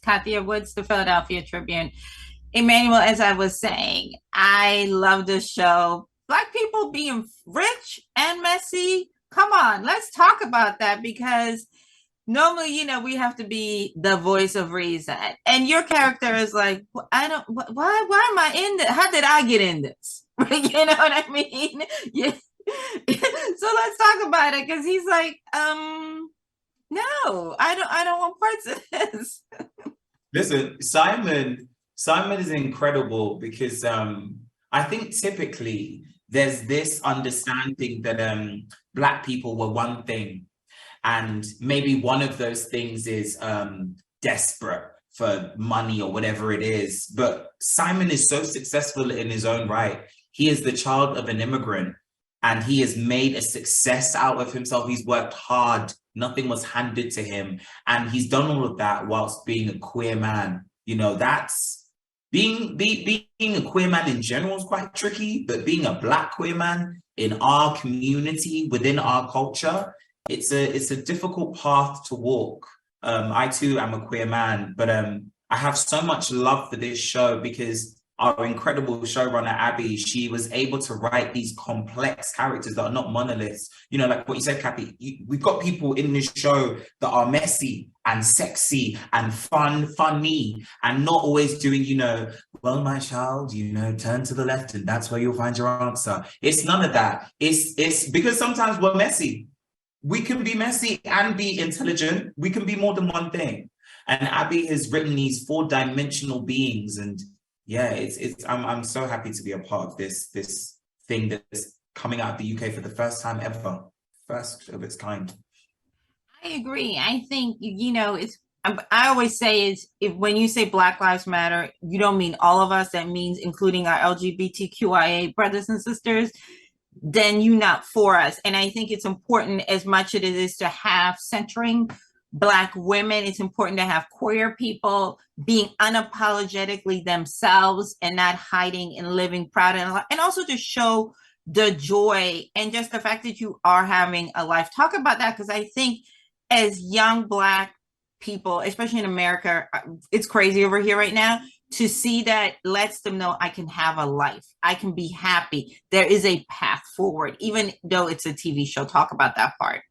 Kathia Woods, the Philadelphia Tribune. Emmanuel, as I was saying, I love this show. Black people being rich and messy. Come on, let's talk about that because normally, we have to be the voice of reason. And your character is like, I don't, why am I in this? How did I get in this? You know what I mean? Yeah. So let's talk about it because he's like, no, I don't want parts of this. Listen, Simon is incredible because I think typically there's this understanding that Black people were one thing, and maybe one of those things is desperate for money or whatever it is. But Simon is so successful in his own right. He is the child of an immigrant and he has made a success out of himself. He's worked hard. Nothing was handed to him. And he's done all of that whilst being a queer man. That's being a queer man in general is quite tricky, but being a Black queer man in our community, within our culture, it's a difficult path to walk. I too am a queer man, but I have so much love for this show because our incredible showrunner Abby, she was able to write these complex characters that are not monoliths. Like what you said, Kathy, we've got people in this show that are messy and sexy and funny, and not always doing, well, my child, turn to the left and that's where you'll find your answer. It's none of that. It's because sometimes we're messy. We can be messy and be intelligent. We can be more than one thing. And Abby has written these 4-dimensional beings, and yeah, I'm so happy to be a part of this thing that's coming out of the UK for the first time ever, first of its kind. I agree. I think, I always say is when you say Black Lives Matter, you don't mean all of us. That means including our LGBTQIA brothers and sisters. Then you're not for us. And I think it's important, as much as it is to have centering Black women, it's important to have queer people being unapologetically themselves and not hiding and living proud, and also to show the joy and just the fact that you are having a life. Talk about that, because I think as young Black people, especially in America, it's crazy over here right now. To see that lets them know I can have a life. I can be happy. There is a path forward, even though it's a TV show. Talk about that part.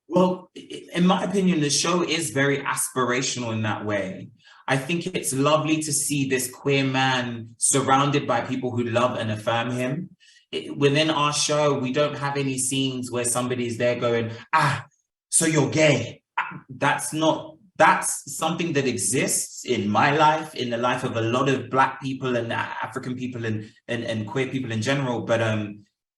Well, in my opinion, the show is very aspirational in that way. I think it's lovely to see this queer man surrounded by people who love and affirm him. Within our show, we don't have any scenes where somebody's there going, so you're gay. That's something that exists in my life, in the life of a lot of Black people and African people and queer people in general. But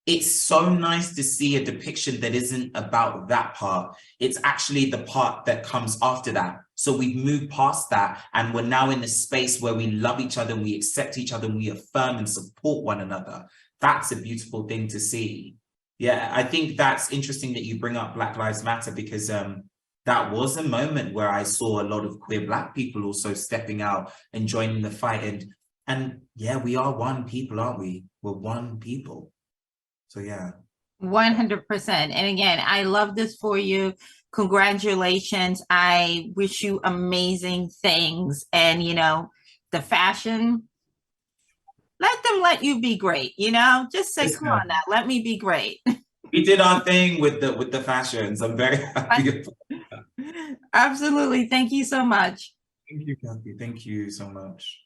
it's so nice to see a depiction that isn't about that part. It's actually the part that comes after that. So we've moved past that and we're now in a space where we love each other and we accept each other and we affirm and support one another. That's a beautiful thing to see. Yeah, I think that's interesting that you bring up Black Lives Matter, because that was a moment where I saw a lot of queer Black people also stepping out and joining the fight. And yeah, we are one people, aren't we? We're one people. So yeah. 100%. And again, I love this for you. Congratulations. I wish you amazing things. And, the fashion, let you be great, just say, come on now, let me be great. We did our thing with the fashions. I'm very happy. Absolutely. Thank you so much. Thank you, Kathy. Thank you so much.